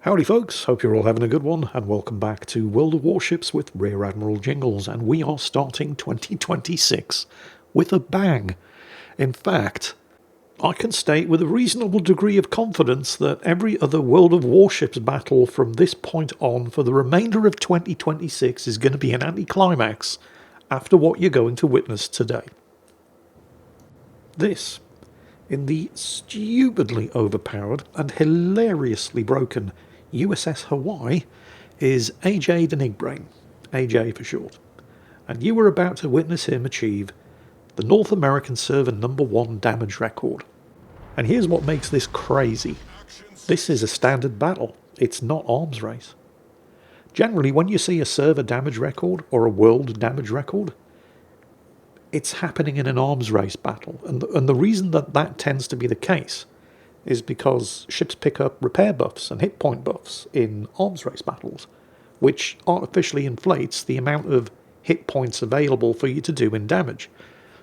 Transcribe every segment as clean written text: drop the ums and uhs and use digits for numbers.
Howdy folks, hope you're all having a good one, and welcome back to World of Warships with Rear Admiral Jingles, and we are starting 2026 with a bang. In fact, I can state with a reasonable degree of confidence that every other World of Warships battle from this point on for the remainder of 2026 is going to be an anticlimax after what you're going to witness today. This, in the stupidly overpowered and hilariously broken USS Hawaii, is AJ the Nigbrain, AJ for short, and you are about to witness him achieve the North American server #1 damage record. And here's what makes this crazy. This is a standard battle, it's not arms race. Generally, when you see a server damage record or a world damage record, it's happening in an arms race battle, and the reason that tends to be the case is because ships pick up repair buffs and hit point buffs in arms race battles, which artificially inflates the amount of hit points available for you to do in damage.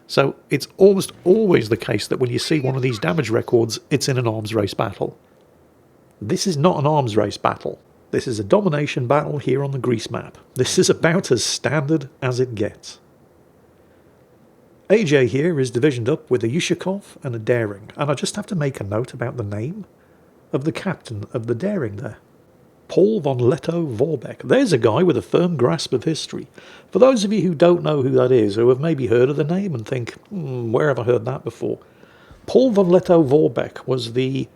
So it's almost always the case that when you see one of these damage records, it's in an arms race battle. This is not an arms race battle. This is a domination battle here on the Greece map. This is about as standard as it gets. AJ here is divisioned up with a Yushikov and a Daring, and I just have to make a note about the name of the captain of the Daring there. Paul von Lettow-Vorbeck. There's a guy with a firm grasp of history. For those of you who don't know who that is, who have maybe heard of the name and think, where have I heard that before? Paul von Lettow-Vorbeck was the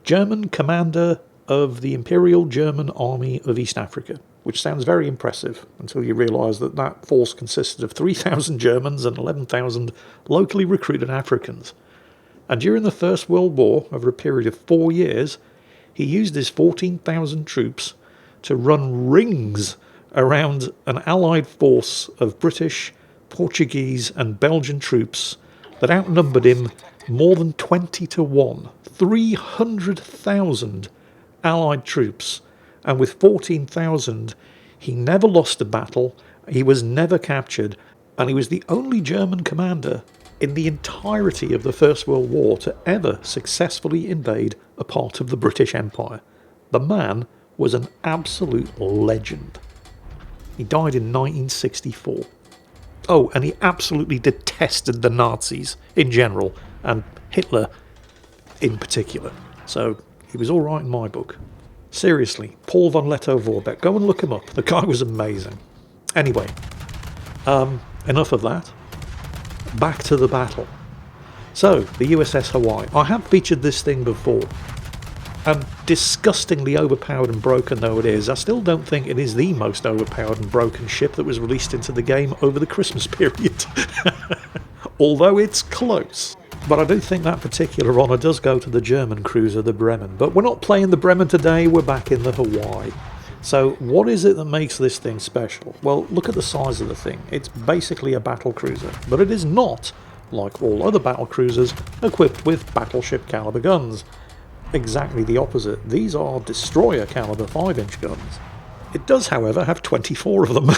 German commander of the Imperial German Army of East Africa, which sounds very impressive until you realise that that force consisted of 3,000 Germans and 11,000 locally recruited Africans. And during the First World War, over a period of 4 years, he used his 14,000 troops to run rings around an allied force of British, Portuguese and Belgian troops that outnumbered him more than 20 to 1. 300,000 allied troops. And with 14,000, he never lost a battle, he was never captured, and he was the only German commander in the entirety of the First World War to ever successfully invade a part of the British Empire. The man was an absolute legend. He died in 1964. Oh, and he absolutely detested the Nazis in general, and Hitler in particular. So he was all right in my book. Seriously, Paul von Lettow-Vorbeck, go and look him up. The guy was amazing. Anyway, enough of that. Back to the battle. So, the USS Hawaii. I have featured this thing before, and disgustingly overpowered and broken though it is, I still don't think it is the most overpowered and broken ship that was released into the game over the Christmas period. Although it's close. But I do think that particular honour does go to the German cruiser, the Bremen. But we're not playing the Bremen today, we're back in the Hawaii. So what is it that makes this thing special? Well, look at the size of the thing. It's basically a battle cruiser, but it is not, like all other battle cruisers, equipped with battleship caliber guns. Exactly the opposite. These are destroyer caliber 5-inch guns. It does, however, have 24 of them.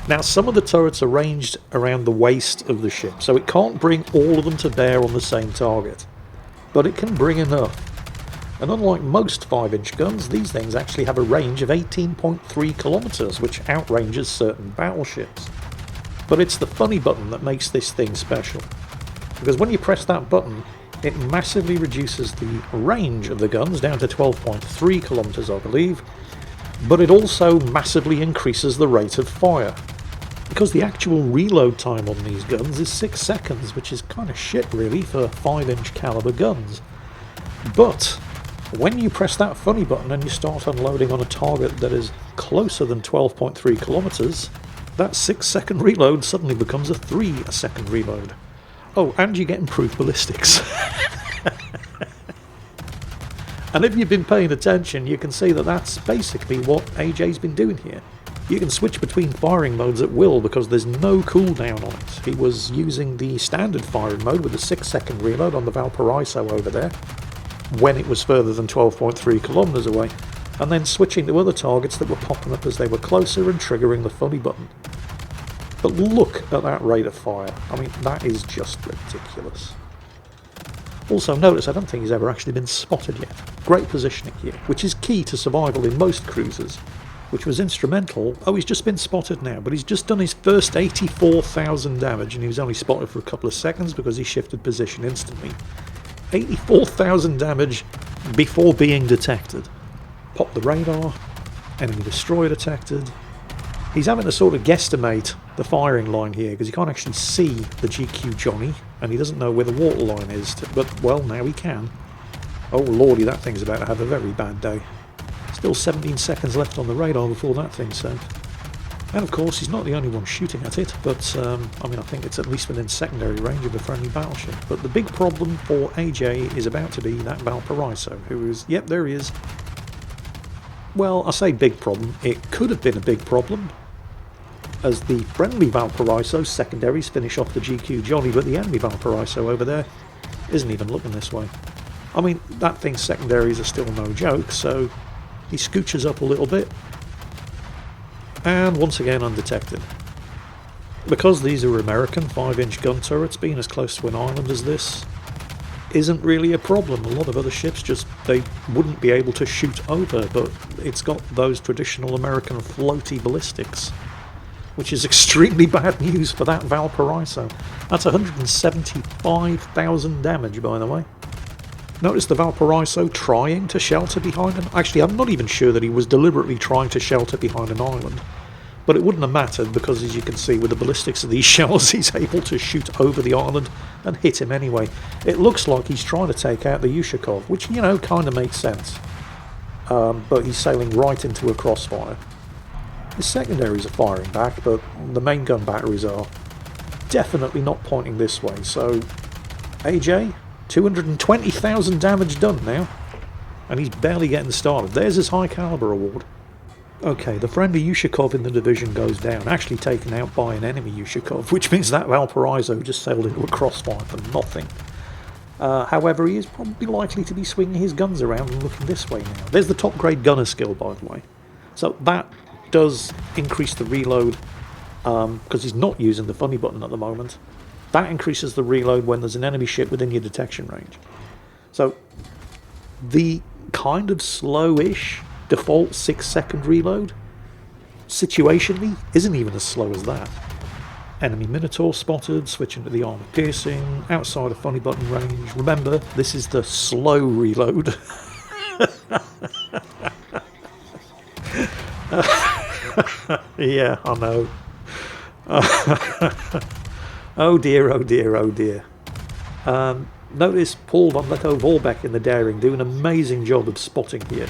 Now, some of the turrets are ranged around the waist of the ship, so it can't bring all of them to bear on the same target. But it can bring enough. And unlike most 5-inch guns, these things actually have a range of 18.3 kilometers, which outranges certain battleships. But it's the funny button that makes this thing special. Because when you press that button, it massively reduces the range of the guns down to 12.3 kilometers, I believe, but it also massively increases the rate of fire. Because the actual reload time on these guns is 6 seconds, which is kind of shit really for 5-inch caliber guns. But when you press that funny button and you start unloading on a target that is closer than 12.3 kilometers, that 6-second reload suddenly becomes a 3-second reload. Oh, and you get improved ballistics. And if you've been paying attention, you can see that that's basically what AJ's been doing here. You can switch between firing modes at will because there's no cooldown on it. He was using the standard firing mode with a 6-second reload on the Valparaiso over there, when it was further than 12.3 kilometers away, and then switching to other targets that were popping up as they were closer and triggering the funny button. But look at that rate of fire. I mean, that is just ridiculous. Also notice, I don't think he's ever actually been spotted yet. Great positioning here, which is key to survival in most cruisers, which was instrumental. Oh, he's just been spotted now, but he's just done his first 84,000 damage, and he was only spotted for a couple of seconds because he shifted position instantly. 84,000 damage before being detected. Pop the radar, enemy destroyer detected. He's having to sort of guesstimate the firing line here because he can't actually see the GQ Johnny, and he doesn't know where the water line is, but well, now he can. Oh lordy, that thing's about to have a very bad day. Still 17 seconds left on the radar before that thing's sent. And of course, he's not the only one shooting at it, but I mean, I think it's at least within secondary range of a friendly battleship. But the big problem for AJ is about to be that Valparaiso, who is, yep, there he is. Well, I say big problem, it could have been a big problem, as the friendly Valparaiso secondaries finish off the GQ Johnny, but the enemy Valparaiso over there isn't even looking this way. I mean, that thing's secondaries are still no joke, so he scooches up a little bit, and once again undetected. Because these are American 5-inch gun turrets, being as close to an island as this isn't really a problem. A lot of other ships just, they wouldn't be able to shoot over, but it's got those traditional American floaty ballistics, which is extremely bad news for that Valparaiso. That's 175,000 damage, by the way. Notice the Valparaiso trying to shelter behind an... Actually, I'm not even sure that he was deliberately trying to shelter behind an island. But it wouldn't have mattered because, as you can see, with the ballistics of these shells, he's able to shoot over the island and hit him anyway. It looks like he's trying to take out the Yushikov, which, you know, kind of makes sense. But he's sailing right into a crossfire. His secondaries are firing back, but the main gun batteries are definitely not pointing this way. So, AJ... 220,000 damage done now, and he's barely getting started. There's his high caliber award. Okay, the friendly Yushikov in the division goes down, actually taken out by an enemy Yushikov, which means that Valparaiso just sailed into a crossfire for nothing. However, he is probably likely to be swinging his guns around and looking this way now. There's the top grade gunner skill, by the way. So that does increase the reload, because he's not using the funny button at the moment. That increases the reload when there's an enemy ship within your detection range. So the kind of slow-ish default 6-second reload situationally isn't even as slow as that. Enemy Minotaur spotted, switching to the armor piercing, outside of funny button range. Remember, this is the slow reload. Yeah, I know. Oh dear, oh dear, oh dear. Notice Paul von Lettow-Vorbeck in the Daring do an amazing job of spotting here.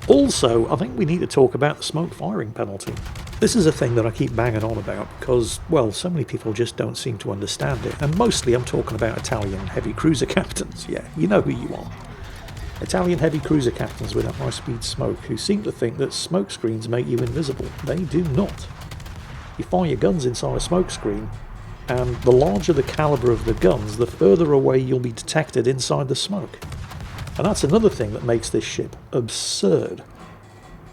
Also, I think we need to talk about the smoke firing penalty. This is a thing that I keep banging on about because, well, so many people just don't seem to understand it. And mostly I'm talking about Italian heavy cruiser captains. Yeah, you know who you are. Italian heavy cruiser captains with a high-speed smoke who seem to think that smoke screens make you invisible. They do not. You fire your guns inside a smoke screen, and the larger the caliber of the guns, the further away you'll be detected inside the smoke. And that's another thing that makes this ship absurd.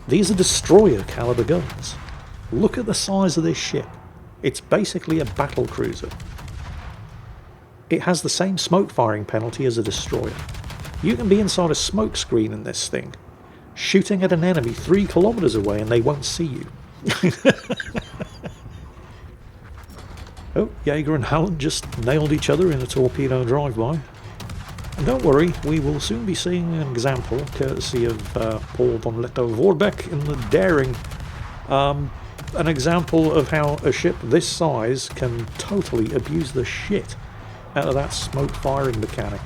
These are destroyer caliber guns. Look at the size of this ship. It's basically a battle cruiser. It has the same smoke firing penalty as a destroyer. You can be inside a smoke screen in this thing, shooting at an enemy 3 kilometers away and they won't see you. Oh, Jaeger and Halland just nailed each other in a torpedo drive-by. And don't worry, we will soon be seeing an example, courtesy of Paul von Lettow-Vorbeck in the Daring. An example of how a ship this size can totally abuse the shit out of that smoke firing mechanic.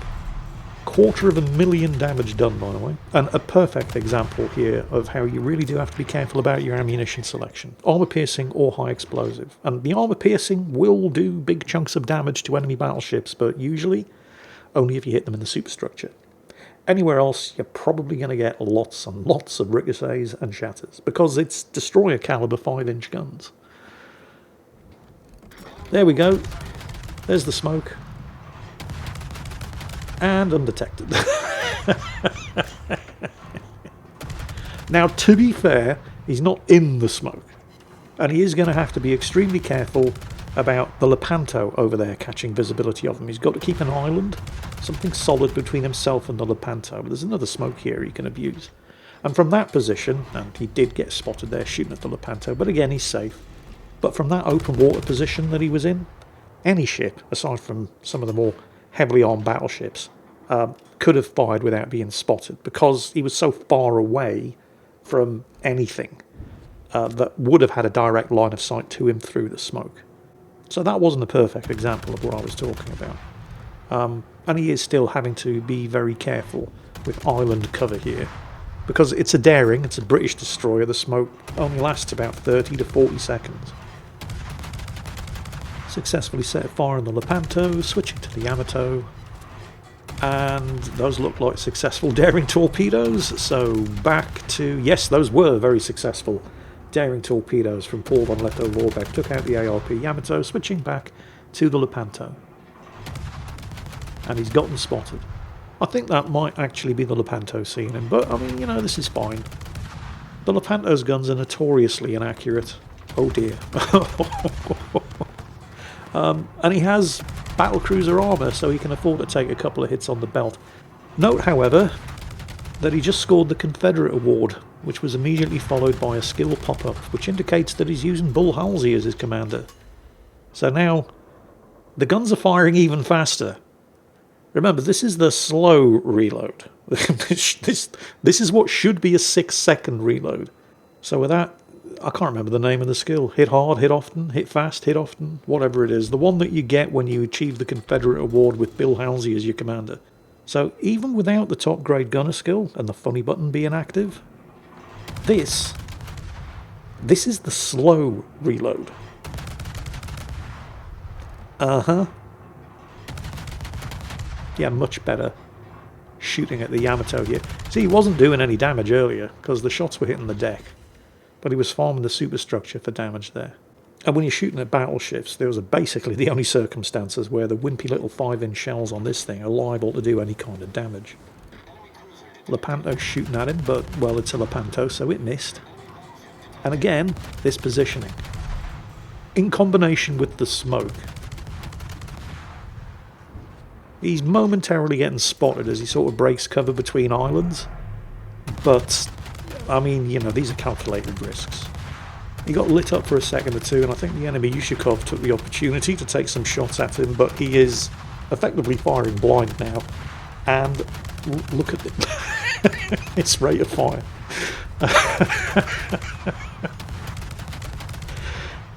250,000 damage done, by the way. And a perfect example here of how you really do have to be careful about your ammunition selection. Armor piercing or high explosive. And the armor piercing will do big chunks of damage to enemy battleships, but usually only if you hit them in the superstructure. Anywhere else, you're probably going to get lots and lots of ricochets and shatters, because it's destroyer caliber 5-inch guns. There we go. There's the smoke. And undetected. Now, to be fair, he's not in the smoke, and he is going to have to be extremely careful about the Lepanto over there catching visibility of him. He's got to keep an island, something solid between himself and the Lepanto. But there's another smoke here he can abuse. And from that position, and he did get spotted there shooting at the Lepanto, but again he's safe. But from that open water position that he was in, any ship, aside from some of the more heavily armed battleships, could have fired without being spotted, because he was so far away from anything that would have had a direct line of sight to him through the smoke. So that wasn't a perfect example of what I was talking about. And he is still having to be very careful with island cover here, because it's a daring, it's a British destroyer. The smoke only lasts about 30 to 40 seconds. Successfully set fire on the Lepanto, switching to the Yamato, and those look like successful daring torpedoes. So back to, yes, those were very successful daring torpedoes from Paul von Lettow-Vorbeck. Took out the ARP Yamato, switching back to the Lepanto, and he's gotten spotted. I think that might actually be the Lepanto seeing him, but I mean, you know, this is fine. The Lepanto's guns are notoriously inaccurate. Oh dear. And he has battlecruiser armour, so he can afford to take a couple of hits on the belt. Note, however, that he just scored the Confederate Award, which was immediately followed by a skill pop-up, which indicates that he's using Bull Halsey as his commander. So now, the guns are firing even faster. Remember, this is the slow reload. This is what should be a 6-second reload. So with that, I can't remember the name of the skill. Hit hard, hit often, hit fast, hit often, whatever it is. The one that you get when you achieve the Confederate Award with Bill Halsey as your commander. So even without the top grade gunner skill and the funny button being active, this is the slow reload. Yeah, much better shooting at the Yamato here. See, he wasn't doing any damage earlier because the shots were hitting the deck, but he was farming the superstructure for damage there. And when you're shooting at battleships, those are basically the only circumstances where the wimpy little 5-inch shells on this thing are liable to do any kind of damage. Lepanto's shooting at him, but, well, it's a Lepanto, so it missed. And again, this positioning, in combination with the smoke, he's momentarily getting spotted as he sort of breaks cover between islands. But, I mean, you know, these are calculated risks. He got lit up for a second or two, and I think the enemy Yushikov took the opportunity to take some shots at him, but he is effectively firing blind now. And look at its rate of fire.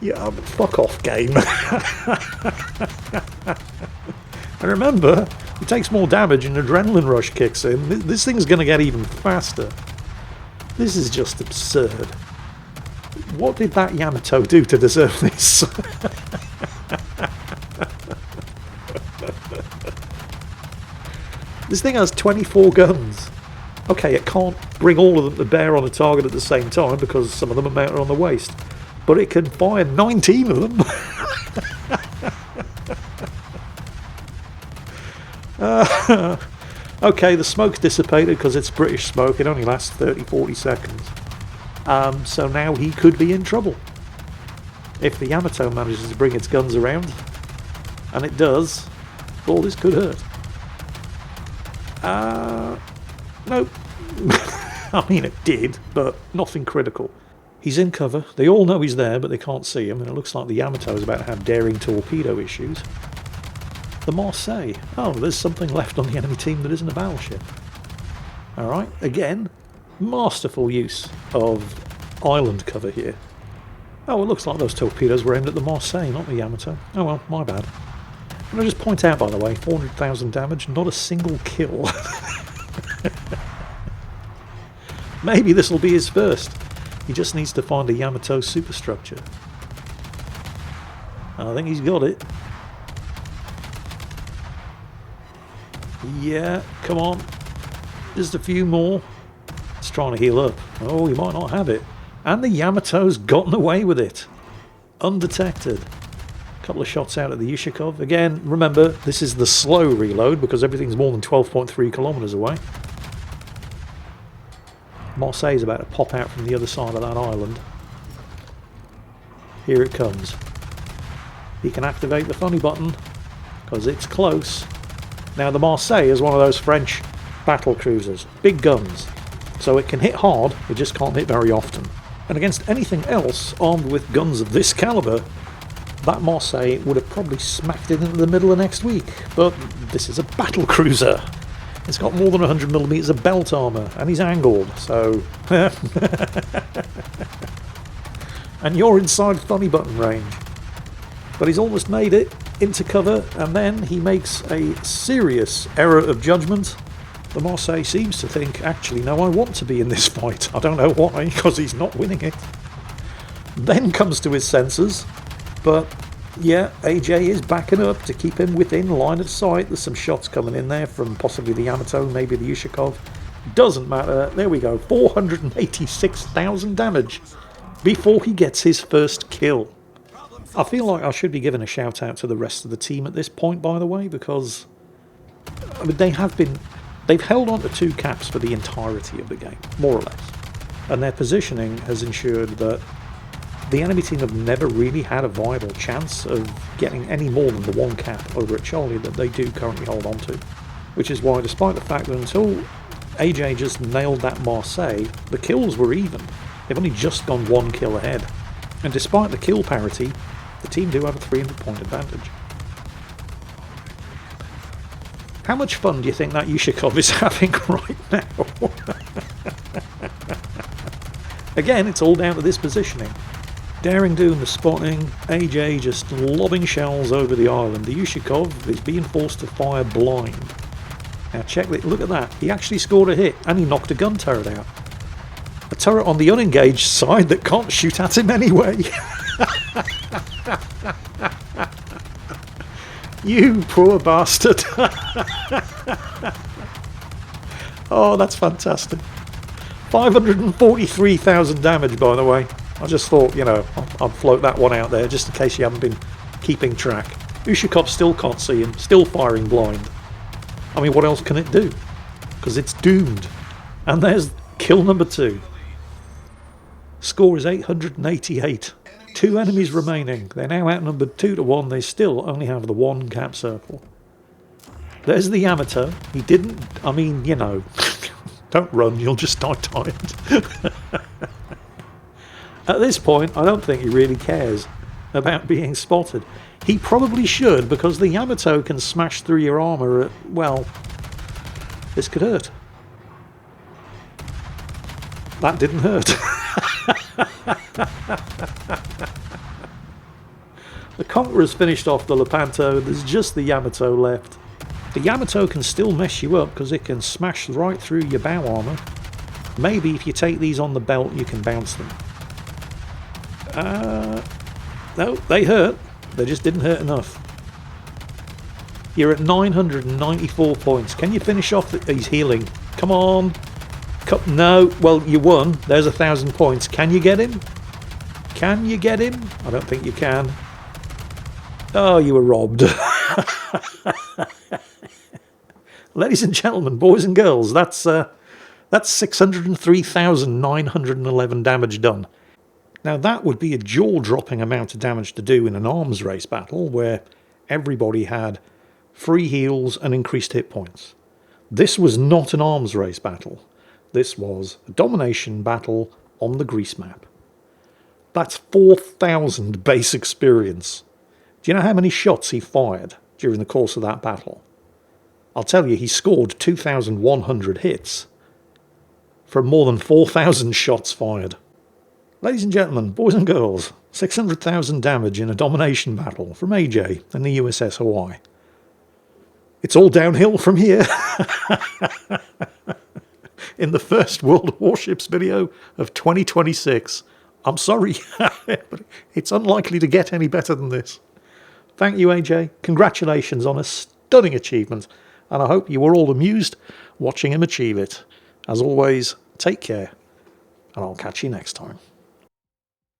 Yeah, but fuck off, game. And remember, it takes more damage and adrenaline rush kicks in. This thing's going to get even faster. This is just absurd. What did that Yamato do to deserve this? This thing has 24 guns. Okay, it can't bring all of them to bear on a target at the same time because some of them are mounted on the waist. But it can fire 19 of them. Okay, the smoke's dissipated because it's British smoke. It only lasts 30-40 seconds. So now he could be in trouble. If the Yamato manages to bring its guns around, and it does, well, this could hurt. Nope. I mean, it did, but nothing critical. He's in cover. They all know he's there, but they can't see him, and it looks like the Yamato is about to have daring torpedo issues. The Marseille. Oh, there's something left on the enemy team that isn't a battleship. Alright, again, masterful use of island cover here. Oh, it looks like those torpedoes were aimed at the Marseille, not the Yamato. Oh well, my bad. Can I just point out, by the way, 400,000 damage, not a single kill. Maybe this will be his first. He just needs to find a Yamato superstructure. I think he's got it. Yeah, come on. Just a few more. It's trying to heal up. Oh, he might not have it. And the Yamato's gotten away with it. Undetected. A couple of shots out at the Yushikov. Again, remember, this is the slow reload because everything's more than 12.3 kilometers away. Marseille's about to pop out from the other side of that island. Here it comes. he can activate the funny button, because it's close. Now the Marseille is one of those French battle cruisers, big guns, so it can hit hard, it just can't hit very often. And against anything else armed with guns of this caliber, that Marseille would have probably smacked it into the middle of next week. But this is a battle cruiser. It's got more than 100mm of belt armour, and he's angled, so... and you're inside funny button range. But he's almost made it into cover, and then he makes a serious error of judgment. The Marseille seems to think, actually, no, I want to be in this fight. I don't know why, because he's not winning it. Then comes to his senses, but yeah, AJ is backing up to keep him within line of sight. There's some shots coming in there from possibly the Yamato, maybe the Ushakov. Doesn't matter. There we go. 486,000 damage before he gets his first kill. I feel like I should be giving a shout out to the rest of the team at this point, by the way, because I mean, they've held on to 2 caps for the entirety of the game, more or less. And their positioning has ensured that the enemy team have never really had a viable chance of getting any more than the 1 cap over at Charlie that they do currently hold on to. Which is why, despite the fact that until AJ just nailed that Marseille, the kills were even. They've only just gone 1 kill ahead. And despite the kill parity, the team do have a 300-point advantage. How much fun do you think that Ushakov is having right now? Again, it's all down to this positioning. Daring doing the spotting, AJ just lobbing shells over the island. The Ushakov is being forced to fire blind. Now check it, look at that. He actually scored a hit and he knocked a gun turret out. A turret on the unengaged side that can't shoot at him anyway. You poor bastard. Oh, that's fantastic. 543,000 damage, by the way. I just thought, you know, I'd float that one out there just in case you haven't been keeping track. Ushakov still can't see him, still firing blind. I mean, what else can it do? Because it's doomed. And there's kill number 2. Score is 888. 2 enemies remaining. They're now outnumbered 2-1. They still only have the 1 cap circle. There's the Yamato. He didn't, I mean, you know, don't run, you'll just die tired. At this point, I don't think he really cares about being spotted. He probably should, because the Yamato can smash through your armour at, well, this could hurt. That didn't hurt. The Conqueror's finished off the Lepanto, there's just the Yamato left. The Yamato can still mess you up because it can smash right through your bow armour. Maybe if you take these on the belt you can bounce them. No, they hurt. They just didn't hurt enough. You're at 994 points. Can you finish off he's healing. Come on. No, well, you won. There's 1,000 points. Can you get him? Can you get him? I don't think you can. Oh, you were robbed. Ladies and gentlemen, boys and girls, that's 603,911 damage done. Now that would be a jaw-dropping amount of damage to do in an arms race battle where everybody had free heals and increased hit points. This was not an arms race battle. This was a domination battle on the Greece map. That's 4,000 base experience. Do you know how many shots he fired during the course of that battle? I'll tell you, he scored 2,100 hits from more than 4,000 shots fired. Ladies and gentlemen, boys and girls, 600,000 damage in a domination battle from AJ and the USS Hawaii. It's all downhill from here. In the first World Warships video of 2026. I'm sorry, but it's unlikely to get any better than this. Thank you, AJ. Congratulations on a stunning achievement, and I hope you were all amused watching him achieve it. As always, take care, and I'll catch you next time.